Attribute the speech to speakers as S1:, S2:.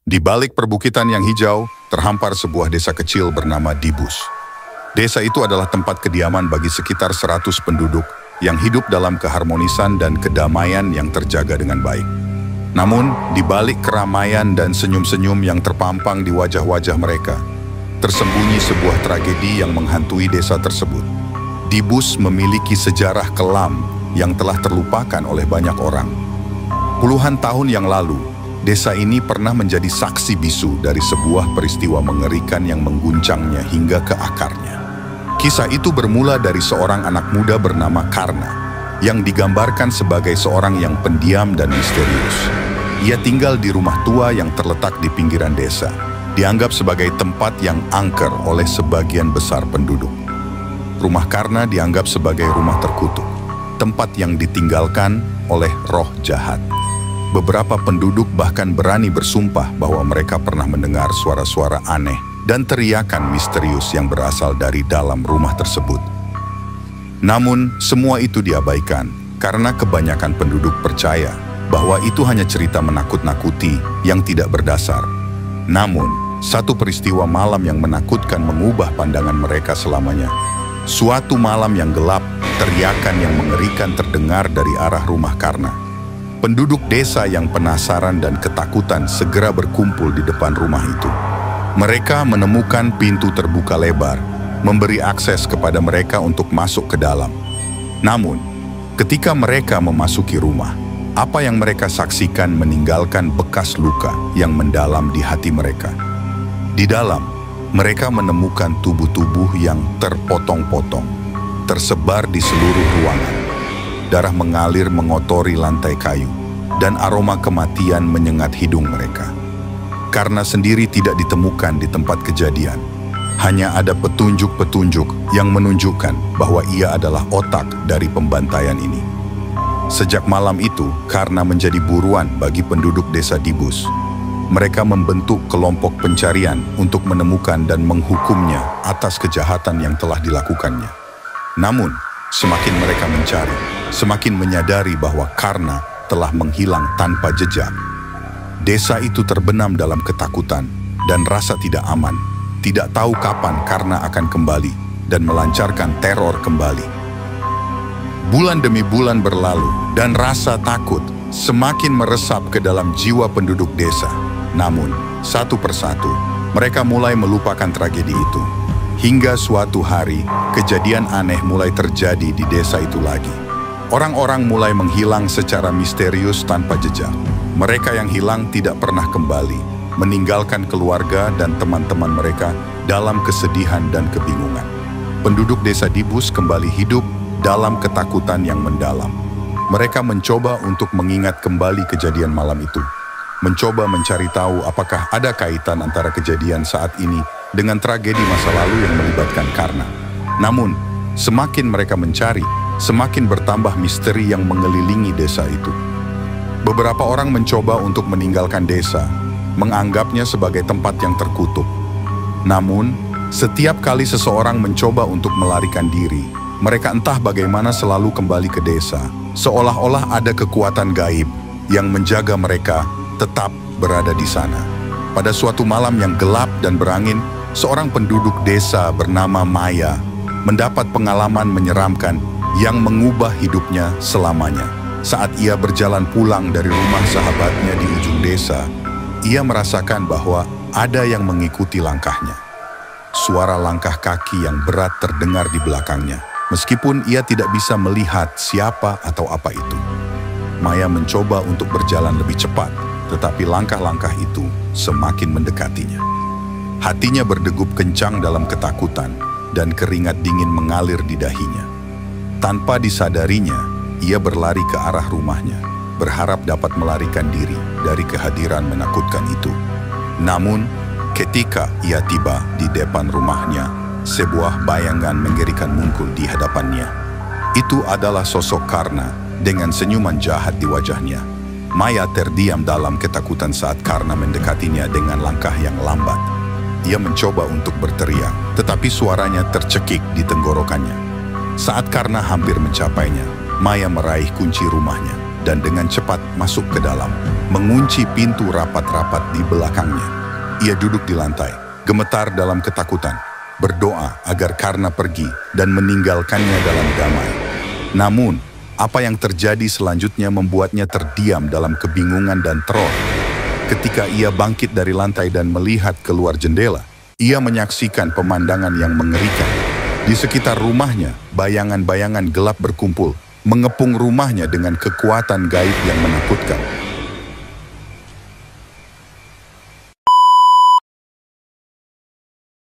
S1: Di balik perbukitan yang hijau, terhampar sebuah desa kecil bernama Dibus. Desa itu adalah tempat kediaman bagi sekitar 100 penduduk yang hidup dalam keharmonisan dan kedamaian yang terjaga dengan baik. Namun, di balik keramaian dan senyum-senyum yang terpampang di wajah-wajah mereka, tersembunyi sebuah tragedi yang menghantui desa tersebut. Dibus memiliki sejarah kelam yang telah terlupakan oleh banyak orang. Puluhan tahun yang lalu, desa ini pernah menjadi saksi bisu dari sebuah peristiwa mengerikan yang mengguncangnya hingga ke akarnya. Kisah itu bermula dari seorang anak muda bernama Karna, yang digambarkan sebagai seorang yang pendiam dan misterius. Ia tinggal di rumah tua yang terletak di pinggiran desa, dianggap sebagai tempat yang angker oleh sebagian besar penduduk. Rumah Karna dianggap sebagai rumah terkutuk, tempat yang ditinggalkan oleh roh jahat. Beberapa penduduk bahkan berani bersumpah bahwa mereka pernah mendengar suara-suara aneh dan teriakan misterius yang berasal dari dalam rumah tersebut. Namun, semua itu diabaikan karena kebanyakan penduduk percaya bahwa itu hanya cerita menakut-nakuti yang tidak berdasar. Namun, satu peristiwa malam yang menakutkan mengubah pandangan mereka selamanya. Suatu malam yang gelap, teriakan yang mengerikan terdengar dari arah rumah Karna. Penduduk desa yang penasaran dan ketakutan segera berkumpul di depan rumah itu. Mereka menemukan pintu terbuka lebar, memberi akses kepada mereka untuk masuk ke dalam. Namun, ketika mereka memasuki rumah, apa yang mereka saksikan meninggalkan bekas luka yang mendalam di hati mereka. Di dalam, mereka menemukan tubuh-tubuh yang terpotong-potong, tersebar di seluruh ruangan. Darah mengalir mengotori lantai kayu, dan aroma kematian menyengat hidung mereka. Karna sendiri tidak ditemukan di tempat kejadian. Hanya ada petunjuk-petunjuk yang menunjukkan bahwa ia adalah otak dari pembantaian ini. Sejak malam itu, Karna menjadi buruan bagi penduduk desa Dibus. Mereka membentuk kelompok pencarian untuk menemukan dan menghukumnya atas kejahatan yang telah dilakukannya. Namun, semakin mereka mencari, semakin menyadari bahwa Karna telah menghilang tanpa jejak. Desa itu terbenam dalam ketakutan dan rasa tidak aman, tidak tahu kapan Karna akan kembali dan melancarkan teror kembali. Bulan demi bulan berlalu dan rasa takut semakin meresap ke dalam jiwa penduduk desa. Namun, satu persatu, mereka mulai melupakan tragedi itu. Hingga suatu hari, kejadian aneh mulai terjadi di desa itu lagi. Orang-orang mulai menghilang secara misterius tanpa jejak. Mereka yang hilang tidak pernah kembali, meninggalkan keluarga dan teman-teman mereka dalam kesedihan dan kebingungan. Penduduk desa Dibus kembali hidup dalam ketakutan yang mendalam. Mereka mencoba untuk mengingat kembali kejadian malam itu. Mencoba mencari tahu apakah ada kaitan antara kejadian saat ini dengan tragedi masa lalu yang melibatkan Karna. Namun, semakin mereka mencari, semakin bertambah misteri yang mengelilingi desa itu. Beberapa orang mencoba untuk meninggalkan desa, menganggapnya sebagai tempat yang terkutuk. Namun, setiap kali seseorang mencoba untuk melarikan diri, mereka entah bagaimana selalu kembali ke desa, seolah-olah ada kekuatan gaib yang menjaga mereka tetap berada di sana. Pada suatu malam yang gelap dan berangin, seorang penduduk desa bernama Maya mendapat pengalaman menyeramkan yang mengubah hidupnya selamanya. Saat ia berjalan pulang dari rumah sahabatnya di ujung desa, ia merasakan bahwa ada yang mengikuti langkahnya. Suara langkah kaki yang berat terdengar di belakangnya, meskipun ia tidak bisa melihat siapa atau apa itu. Maya mencoba untuk berjalan lebih cepat, tetapi langkah-langkah itu semakin mendekatinya. Hatinya berdegup kencang dalam ketakutan, dan keringat dingin mengalir di dahinya. Tanpa disadarinya, ia berlari ke arah rumahnya, berharap dapat melarikan diri dari kehadiran menakutkan itu. Namun, ketika ia tiba di depan rumahnya, sebuah bayangan mengerikan muncul di hadapannya. Itu adalah sosok Karna dengan senyuman jahat di wajahnya. Maya terdiam dalam ketakutan saat Karna mendekatinya dengan langkah yang lambat. Ia mencoba untuk berteriak, tetapi suaranya tercekik di tenggorokannya. Saat Karna hampir mencapainya, Maya meraih kunci rumahnya dan dengan cepat masuk ke dalam. mengunci pintu rapat-rapat di belakangnya. Ia duduk di lantai, gemetar dalam ketakutan, berdoa agar Karna pergi dan meninggalkannya dalam damai. Namun, apa yang terjadi selanjutnya membuatnya terdiam dalam kebingungan dan teror. Ketika ia bangkit dari lantai dan melihat keluar jendela, ia menyaksikan pemandangan yang mengerikan. Di sekitar rumahnya, bayangan-bayangan gelap berkumpul, mengepung rumahnya dengan kekuatan gaib yang menakutkan.